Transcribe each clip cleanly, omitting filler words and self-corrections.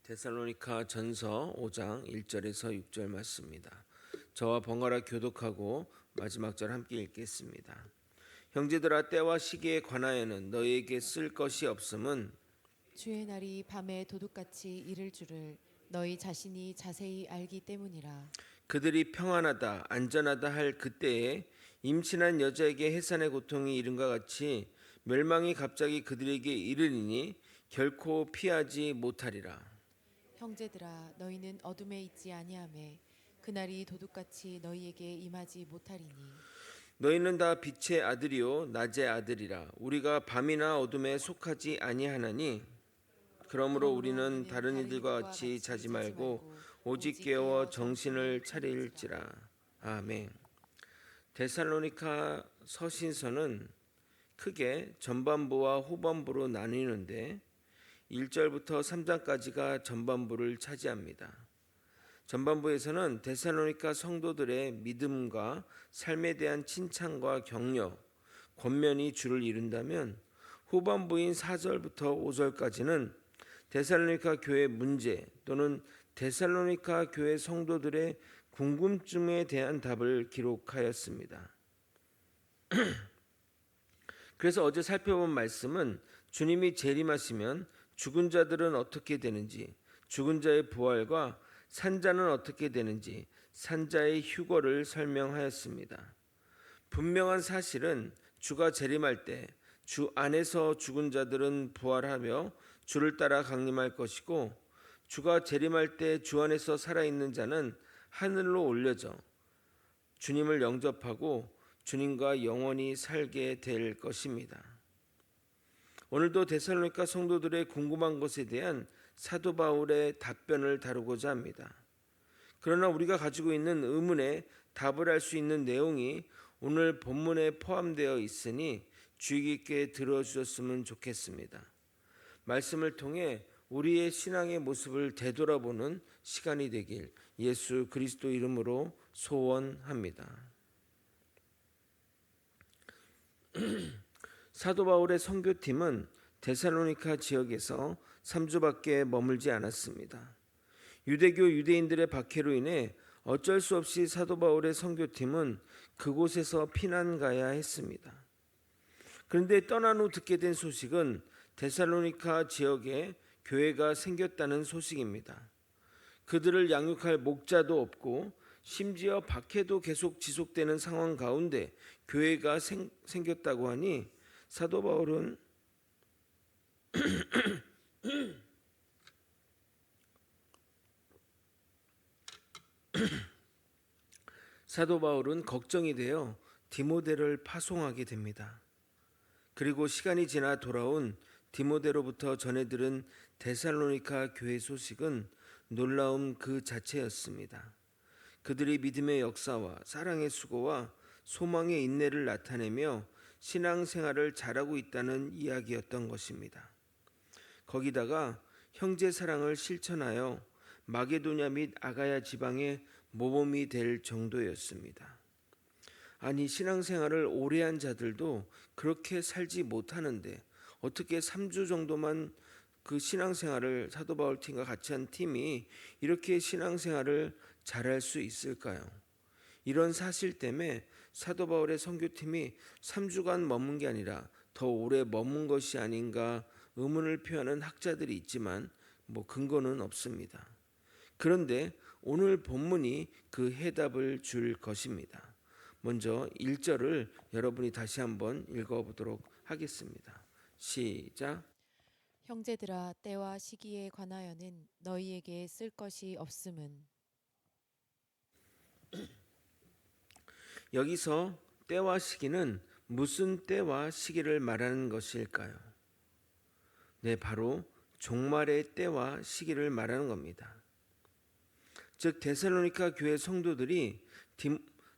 데살로니가 전서 5장 1절에서 6절 말씀입니다. 저와 번갈아 교독하고 마지막 절 함께 읽겠습니다. 형제들아, 때와 시기에 관하여는 너희에게 쓸 것이 없음은 주의 날이 밤에 도둑같이 이를 줄을 너희 자신이 자세히 알기 때문이라. 그들이 평안하다 안전하다 할 그때에 임신한 여자에게 해산의 고통이 이른과 같이 멸망이 갑자기 그들에게 이르리니 결코 피하지 못하리라. 형제들아, 너희는 어둠에 있지 아니하매 그날이 도둑같이 너희에게 임하지 못하리니. 너희는 다 빛의 아들이요 낮의 아들이라. 우리가 밤이나 어둠에 속하지 아니하나니 그러므로 우리는 다른 이들과 같이 자지 말고 오직 깨어 정신을 차릴지라. 아멘. 데살로니가 서신서는 크게 전반부와 후반부로 나뉘는데 1절부터 3장까지가 전반부를 차지합니다. 전반부에서는 데살로니가 성도들의 믿음과 삶에 대한 칭찬과 격려, 권면이 주를 이룬다면 후반부인 4절부터 5절까지는 데살로니가 교회 문제 또는 데살로니가 교회 성도들의 궁금증에 대한 답을 기록하였습니다. 그래서 어제 살펴본 말씀은 주님이 재림하시면 죽은 자들은 어떻게 되는지, 죽은 자의 부활과 산자는 어떻게 되는지, 산자의 휴거를 설명하였습니다. 분명한 사실은 주가 재림할 때 주 안에서 죽은 자들은 부활하며 주를 따라 강림할 것이고, 주가 재림할 때 주 안에서 살아있는 자는 하늘로 올려져 주님을 영접하고 주님과 영원히 살게 될 것입니다. 오늘도 데살로니가 성도들의 궁금한 것에 대한 사도 바울의 답변을 다루고자 합니다. 그러나 우리가 가지고 있는 의문에 답을 할 수 있는 내용이 오늘 본문에 포함되어 있으니 주의 깊게 들어주셨으면 좋겠습니다. 말씀을 통해 우리의 신앙의 모습을 되돌아보는 시간이 되길 예수 그리스도 이름으로 소원합니다. 사도 바울의 선교팀은 데살로니가 지역에서 3주밖에 머물지 않았습니다. 유대교 유대인들의 박해로 인해 어쩔 수 없이 사도 바울의 선교팀은 그곳에서 피난 가야 했습니다. 그런데 떠난 후 듣게 된 소식은 데살로니가 지역에 교회가 생겼다는 소식입니다. 그들을 양육할 목자도 없고 심지어 박해도 계속 지속되는 상황 가운데 교회가 생겼다고 하니 사도 바울은 걱정이 되어 디모데를 파송하게 됩니다. 그리고 시간이 지나 돌아온 디모데로부터 전해 들은 데살로니가 교회 소식은 놀라움 그 자체였습니다. 그들이 믿음의 역사와 사랑의 수고와 소망의 인내를 나타내며 신앙생활을 잘하고 있다는 이야기였던 것입니다. 거기다가 형제 사랑을 실천하여 마게도냐 및 아가야 지방의 모범이 될 정도였습니다. 아니, 신앙생활을 오래 한 자들도 그렇게 살지 못하는데 어떻게 3주 정도만 그 신앙생활을 사도 바울 팀과 같이 한 팀이 이렇게 신앙생활을 잘할 수 있을까요? 이런 사실 때문에 사도 바울의 선교팀이 3주간 머문 게 아니라 더 오래 머문 것이 아닌가 의문을 표하는 학자들이 있지만 근거는 없습니다. 그런데 오늘 본문이 그 해답을 줄 것입니다. 먼저 1절을 여러분이 다시 한번 읽어보도록 하겠습니다. 시작. 형제들아, 때와 시기에 관하여는 너희에게 쓸 것이 없음은. 여기서 때와 시기는 무슨 때와 시기를 말하는 것일까요? 네, 바로 종말의 때와 시기를 말하는 겁니다. 즉 데살로니가 교회 성도들이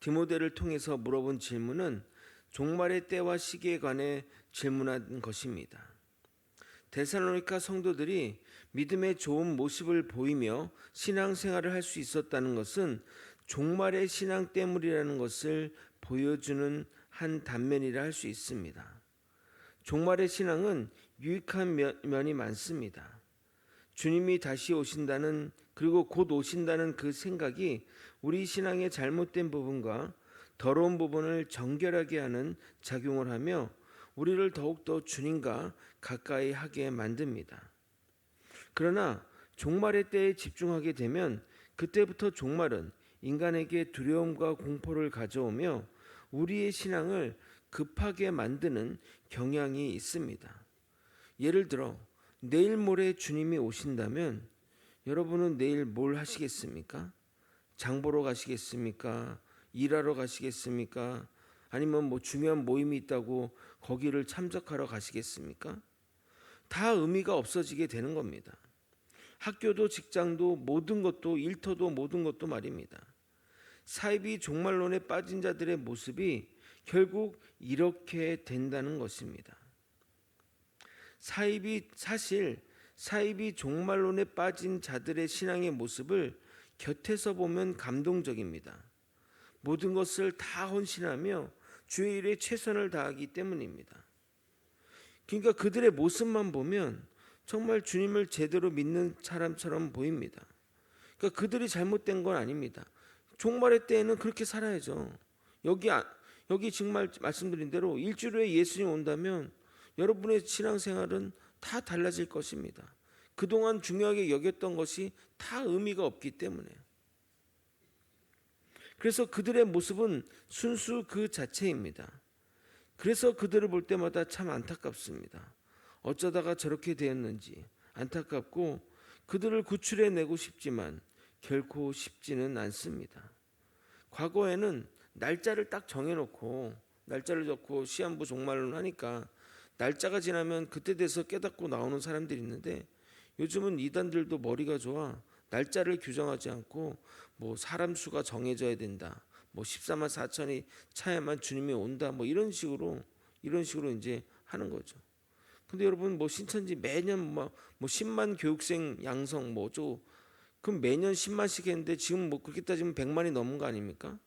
디모데를 통해서 물어본 질문은 종말의 때와 시기에 관해 질문한 것입니다. 데살로니가 성도들이 믿음의 좋은 모습을 보이며 신앙생활을 할 수 있었다는 것은 종말의 신앙 때문이라는 것을 보여주는 한 단면이라 할 수 있습니다. 종말의 신앙은 유익한 면이 많습니다. 주님이 다시 오신다는, 그리고 곧 오신다는 그 생각이 우리 신앙의 잘못된 부분과 더러운 부분을 정결하게 하는 작용을 하며 우리를 더욱더 주님과 가까이 하게 만듭니다. 그러나 종말의 때에 집중하게 되면 그때부터 종말은 인간에게 두려움과 공포를 가져오며 우리의 신앙을 급하게 만드는 경향이 있습니다. 예를 들어 내일 모레 주님이 오신다면 여러분은 내일 뭘 하시겠습니까? 장 보러 가시겠습니까? 일하러 가시겠습니까? 아니면 뭐 중요한 모임이 있다고 거기를 참석하러 가시겠습니까? 다 의미가 없어지게 되는 겁니다. 학교도 직장도 모든 것도 일터도 모든 것도 말입니다. 사이비 종말론에 빠진 자들의 모습이 결국 이렇게 된다는 것입니다. 사이비 종말론에 빠진 자들의 신앙의 모습을 곁에서 보면 감동적입니다. 모든 것을 다 헌신하며 주의 일에 최선을 다하기 때문입니다. 그러니까 그들의 모습만 보면 정말 주님을 제대로 믿는 사람처럼 보입니다. 그러니까 그들이 잘못된 건 아닙니다. 종말의 때에는 그렇게 살아야죠. 여기 정말 말씀드린 대로 일주일 후에 예수님 온다면 여러분의 신앙생활은 다 달라질 것입니다. 그동안 중요하게 여겼던 것이 다 의미가 없기 때문에. 그래서 그들의 모습은 순수 그 자체입니다. 그래서 그들을 볼 때마다 참 안타깝습니다. 어쩌다가 저렇게 되었는지 안타깝고 그들을 구출해내고 싶지만 결코 쉽지는 않습니다. 과거에는 날짜를 딱 정해놓고 날짜를 적고 시한부 종말론 하니까 날짜가 지나면 그때 돼서 깨닫고 나오는 사람들이 있는데 요즘은 이단들도 머리가 좋아. 날짜를 규정하지 않고 뭐 사람 수가 정해져야 된다. 뭐 14만 4천이 차야만 주님이 온다. 뭐 이런 식으로 이제 하는 거죠. 근데 여러분 뭐 신천지 매년 뭐 10만 교육생 양성 뭐 어쩌고 그럼 매년 10만씩 했는데 지금 뭐 그렇게 따지면 100만이 넘은 거 아닙니까?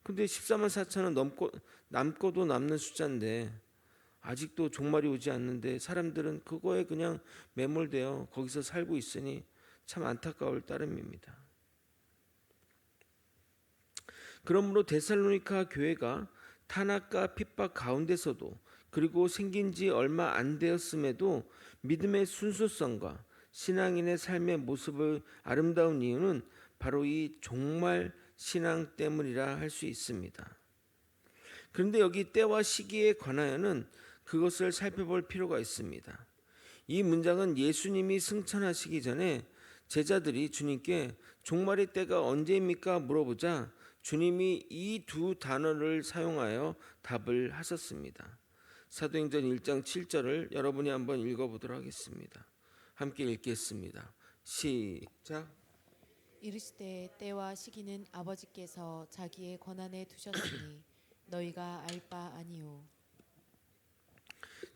근데 14만 4천은 남고도 남는 숫자인데 아직도 종말이 오지 않는데 사람들은 그거에 그냥 매몰되어 거기서 살고 있으니 참 안타까울 따름입니다. 그러므로 데살로니가 교회가 탄압과 핍박 가운데서도 그리고 생긴 지 얼마 안 되었음에도 믿음의 순수성과 신앙인의 삶의 모습을 아름다운 이유는 바로 이 종말 신앙 때문이라 할 수 있습니다. 그런데 여기 때와 시기에 관하여는 그것을 살펴볼 필요가 있습니다. 이 문장은 예수님이 승천하시기 전에 제자들이 주님께 종말의 때가 언제입니까? 물어보자 주님이 이 두 단어를 사용하여 답을 하셨습니다. 사도행전 1장 7절을 여러분이 한번 읽어보도록 하겠습니다. 함께 읽겠습니다. 시작. 이르시되 때와 시기는 아버지께서 자기의 권한에 두셨으니 너희가 알 바 아니요.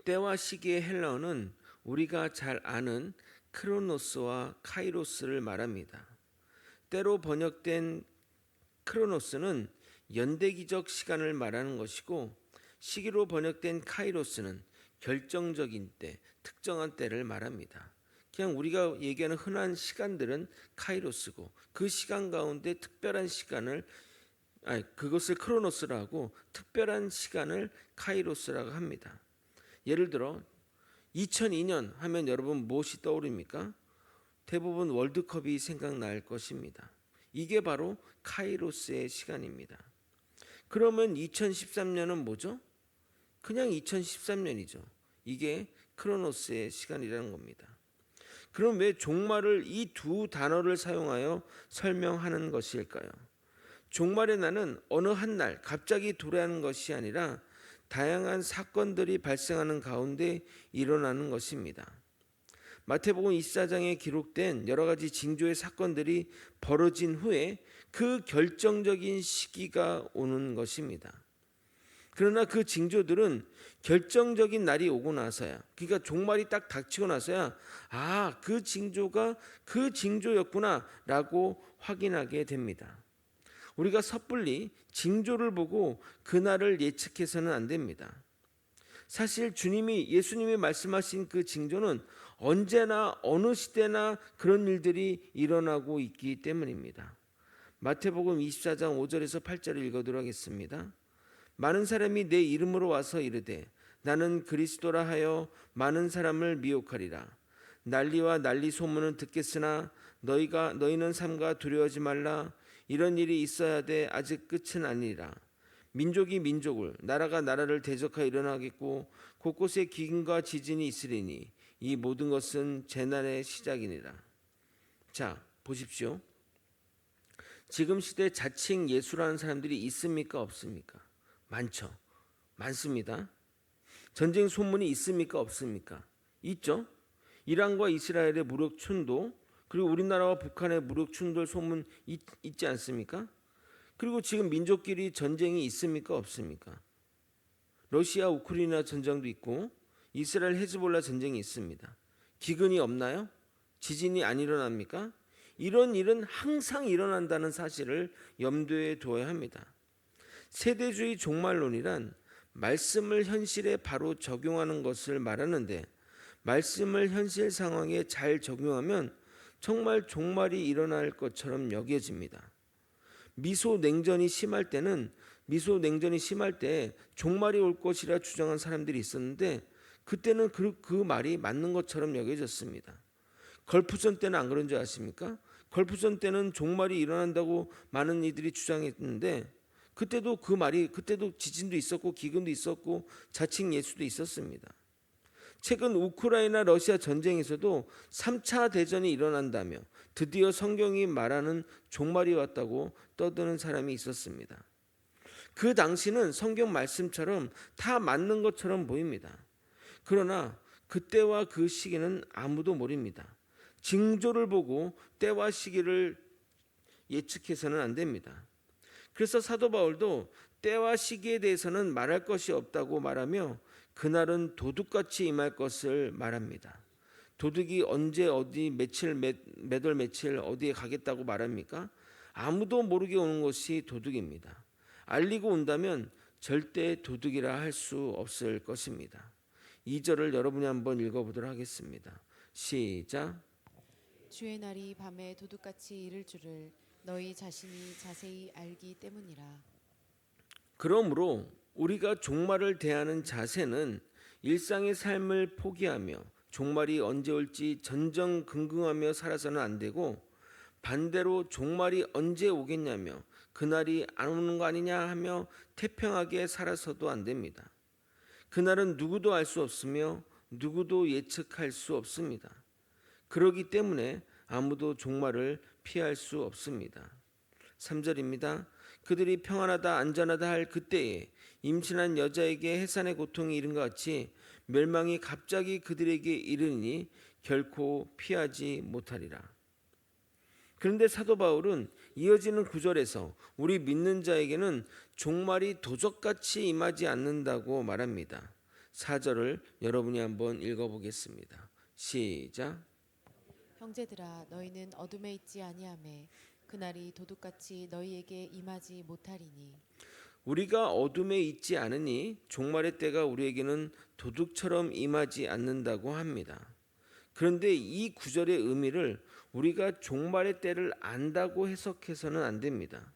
때와 시기의 헬라어는 우리가 잘 아는 크로노스와 카이로스를 말합니다. 때로 번역된 크로노스는 연대기적 시간을 말하는 것이고 시기로 번역된 카이로스는 결정적인 때, 특정한 때를 말합니다. 그냥 우리가 얘기하는 흔한 시간들은 카이로스고 그 시간 가운데 특별한 시간을 그것을 크로노스라고 특별한 시간을 카이로스라고 합니다. 예를 들어 2002년 하면 여러분 무엇이 떠오릅니까? 대부분 월드컵이 생각날 것입니다. 이게 바로 카이로스의 시간입니다. 그러면 2013년은 뭐죠? 그냥 2013년이죠. 이게 크로노스의 시간이라는 겁니다. 그럼 왜 종말을 이 두 단어를 사용하여 설명하는 것일까요? 종말의 날은 어느 한 날 갑자기 도래하는 것이 아니라 다양한 사건들이 발생하는 가운데 일어나는 것입니다. 마태복음 24장에 기록된 여러 가지 징조의 사건들이 벌어진 후에 그 결정적인 시기가 오는 것입니다. 그러나 그 징조들은 결정적인 날이 오고 나서야, 그러니까 종말이 딱 닥치고 나서야 그 징조가 그 징조였구나라고 확인하게 됩니다. 우리가 섣불리 징조를 보고 그날을 예측해서는 안 됩니다. 사실 예수님이 말씀하신 그 징조는 언제나 어느 시대나 그런 일들이 일어나고 있기 때문입니다. 마태복음 24장 5절에서 8절을 읽어드리도록 하겠습니다. 많은 사람이 내 이름으로 와서 이르되 나는 그리스도라 하여 많은 사람을 미혹하리라. 난리와 난리 소문은 듣겠으나 너희는 삼가 두려워하지 말라. 이런 일이 있어야 돼 아직 끝은 아니라. 민족이 민족을 나라가 나라를 대적하여 일어나겠고 곳곳에 기근과 지진이 있으리니 이 모든 것은 재난의 시작이니라. 자, 보십시오. 지금 시대 자칭 예수라는 사람들이 있습니까 없습니까? 많죠. 많습니다. 전쟁 소문이 있습니까 없습니까? 있죠. 이란과 이스라엘의 무력 충돌, 그리고 우리나라와 북한의 무력 충돌 소문 있지 않습니까? 그리고 지금 민족끼리 전쟁이 있습니까 없습니까? 러시아 우크라이나 전쟁도 있고 이스라엘 헤즈볼라 전쟁이 있습니다. 기근이 없나요? 지진이 안 일어납니까? 이런 일은 항상 일어난다는 사실을 염두에 두어야 합니다. 세대주의 종말론이란 말씀을 현실에 바로 적용하는 것을 말하는데, 말씀을 현실 상황에 잘 적용하면 정말 종말이 일어날 것처럼 여겨집니다. 미소 냉전이 심할 때 종말이 올 것이라 주장한 사람들이 있었는데, 그때는 그 말이 맞는 것처럼 여겨졌습니다. 걸프전 때는 안 그런 줄 아십니까? 걸프전 때는 종말이 일어난다고 많은 이들이 주장했는데, 그때도 지진도 있었고 기근도 있었고 자칭 예수도 있었습니다. 최근 우크라이나 러시아 전쟁에서도 3차 대전이 일어난다며 드디어 성경이 말하는 종말이 왔다고 떠드는 사람이 있었습니다. 그 당시는 성경 말씀처럼 다 맞는 것처럼 보입니다. 그러나 그때와 그 시기는 아무도 모릅니다. 징조를 보고 때와 시기를 예측해서는 안 됩니다. 그래서 사도 바울도 때와 시기에 대해서는 말할 것이 없다고 말하며 그날은 도둑같이 임할 것을 말합니다. 도둑이 언제 어디 몇 월 며칠 어디에 가겠다고 말합니까? 아무도 모르게 오는 것이 도둑입니다. 알리고 온다면 절대 도둑이라 할 수 없을 것입니다. 2절을 여러분이 한번 읽어보도록 하겠습니다. 시작. 주의 날이 밤에 도둑같이 이를 줄을 너희 자신이 자세히 알기 때문이라. 그러므로 우리가 종말을 대하는 자세는 일상의 삶을 포기하며 종말이 언제 올지 전전긍긍하며 살아서는 안 되고, 반대로 종말이 언제 오겠냐며 그날이 안 오는 거 아니냐 하며 태평하게 살아서도 안 됩니다. 그날은 누구도 알 수 없으며 누구도 예측할 수 없습니다. 그러기 때문에 아무도 종말을 피할 수 없습니다. 3절입니다. 그들이 평안하다 안전하다 할 그때에 임신한 여자에게 해산의 고통이 이른 것 같이 멸망이 갑자기 그들에게 이르니 결코 피하지 못하리라. 그런데 사도 바울은 이어지는 9절에서 우리 믿는 자에게는 종말이 도적같이 임하지 않는다고 말합니다. 4절을 여러분이 한번 읽어보겠습니다. 시작. 형제들아 너희는 어둠에 있지 아니하매 그날이 도둑같이 너희에게 임하지 못하리니. 우리가 어둠에 있지 않으니 종말의 때가 우리에게는 도둑처럼 임하지 않는다고 합니다. 그런데 이 구절의 의미를 우리가 종말의 때를 안다고 해석해서는 안 됩니다.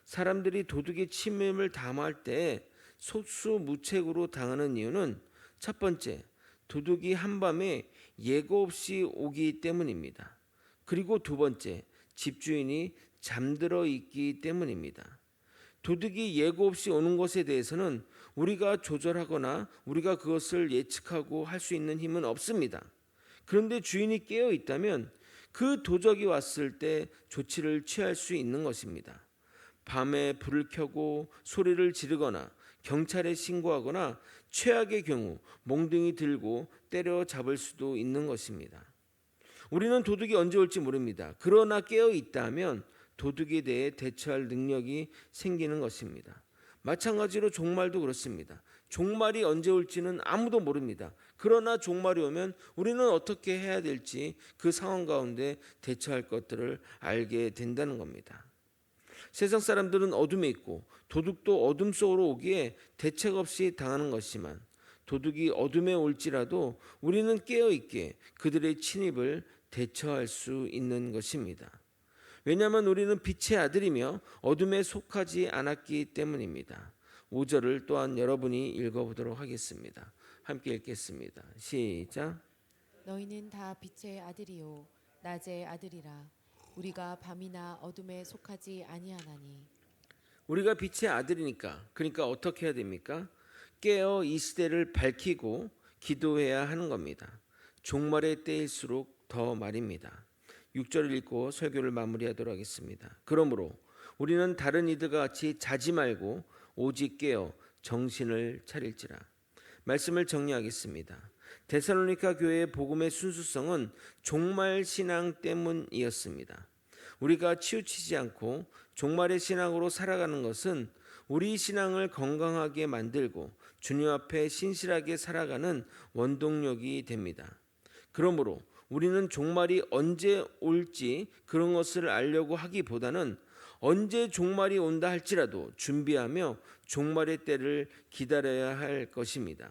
사람들이 도둑의 침입을 담할 때 속수무책으로 당하는 이유는 첫 번째, 도둑이 한밤에 예고 없이 오기 때문입니다. 그리고 두 번째, 집주인이 잠들어 있기 때문입니다. 도둑이 예고 없이 오는 것에 대해서는 우리가 조절하거나 우리가 그것을 예측하고 할 수 있는 힘은 없습니다. 그런데 주인이 깨어 있다면 그 도적이 왔을 때 조치를 취할 수 있는 것입니다. 밤에 불을 켜고 소리를 지르거나 경찰에 신고하거나 최악의 경우 몽둥이 들고 때려잡을 수도 있는 것입니다. 우리는 도둑이 언제 올지 모릅니다. 그러나 깨어 있다면 도둑에 대해 대처할 능력이 생기는 것입니다. 마찬가지로 종말도 그렇습니다. 종말이 언제 올지는 아무도 모릅니다. 그러나 종말이 오면 우리는 어떻게 해야 될지 그 상황 가운데 대처할 것들을 알게 된다는 겁니다. 세상 사람들은 어둠에 있고 도둑도 어둠 속으로 오기에 대책 없이 당하는 것이지만 도둑이 어둠에 올지라도 우리는 깨어 있게 그들의 침입을 대처할 수 있는 것입니다. 왜냐하면 우리는 빛의 아들이며 어둠에 속하지 않았기 때문입니다. 5절을 또한 여러분이 읽어보도록 하겠습니다. 함께 읽겠습니다. 시작. 너희는 다 빛의 아들이요 낮의 아들이라. 우리가 밤이나 어둠에 속하지 아니하나니. 우리가 빛의 아들이니까 그러니까 어떻게 해야 됩니까? 깨어 이 시대를 밝히고 기도해야 하는 겁니다. 종말의 때일수록 더 말입니다. 6절을 읽고 설교를 마무리하도록 하겠습니다. 그러므로 우리는 다른 이들과 같이 자지 말고 오직 깨어 정신을 차릴지라. 말씀을 정리하겠습니다. 데살로니가 교회의 복음의 순수성은 종말 신앙 때문이었습니다. 우리가 치우치지 않고 종말의 신앙으로 살아가는 것은 우리 신앙을 건강하게 만들고 주님 앞에 신실하게 살아가는 원동력이 됩니다. 그러므로 우리는 종말이 언제 올지 그런 것을 알려고 하기보다는 언제 종말이 온다 할지라도 준비하며 종말의 때를 기다려야 할 것입니다.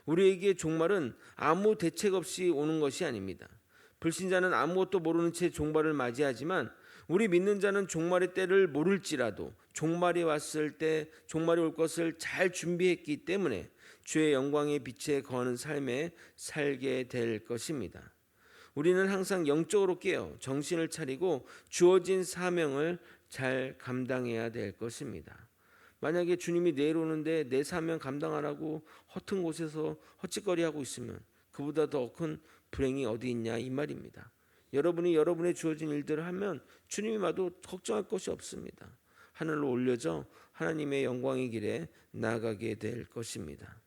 우리에게 종말은 아무 대책 없이 오는 것이 아닙니다. 불신자는 아무것도 모르는 채 종말을 맞이하지만 우리 믿는 자는 종말의 때를 모를지라도 종말이 왔을 때 종말이 올 것을 잘 준비했기 때문에 주의 영광의 빛에 거하는 삶에 살게 될 것입니다. 우리는 항상 영적으로 깨어 정신을 차리고 주어진 사명을 잘 감당해야 될 것입니다. 만약에 주님이 내일 오는데 내 사명 감당하라고 허튼 곳에서 헛짓거리하고 있으면 그보다 더 큰 불행이 어디 있냐 이 말입니다. 여러분이 여러분의 주어진 일들을 하면 주님이 봐도 걱정할 것이 없습니다. 하늘로 올려져 하나님의 영광의 길에 나아가게 될 것입니다.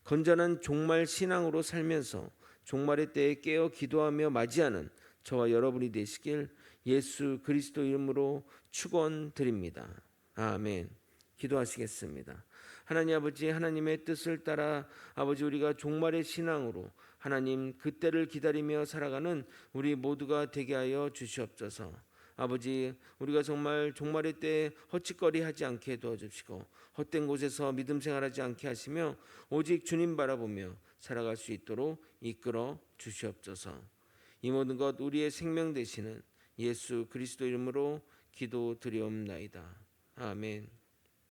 건전한 종말 신앙으로 살면서 종말의 때에 깨어 기도하며 맞이하는 저와 여러분이 되시길 예수 그리스도 이름으로 축원드립니다. 아멘. 기도하시겠습니다. 하나님 아버지, 하나님의 뜻을 따라 아버지 우리가 종말의 신앙으로 하나님 그때를 기다리며 살아가는 우리 모두가 되게 하여 주시옵소서. 아버지, 우리가 정말 종말의 때에 헛짓거리하지 않게 도와주시고 헛된 곳에서 믿음 생활하지 않게 하시며 오직 주님 바라보며 살아갈 수 있도록 이끌어 주시옵소서. 이 모든 것 우리의 생명 되시는 예수 그리스도 이름으로 기도드리옵나이다. 아멘.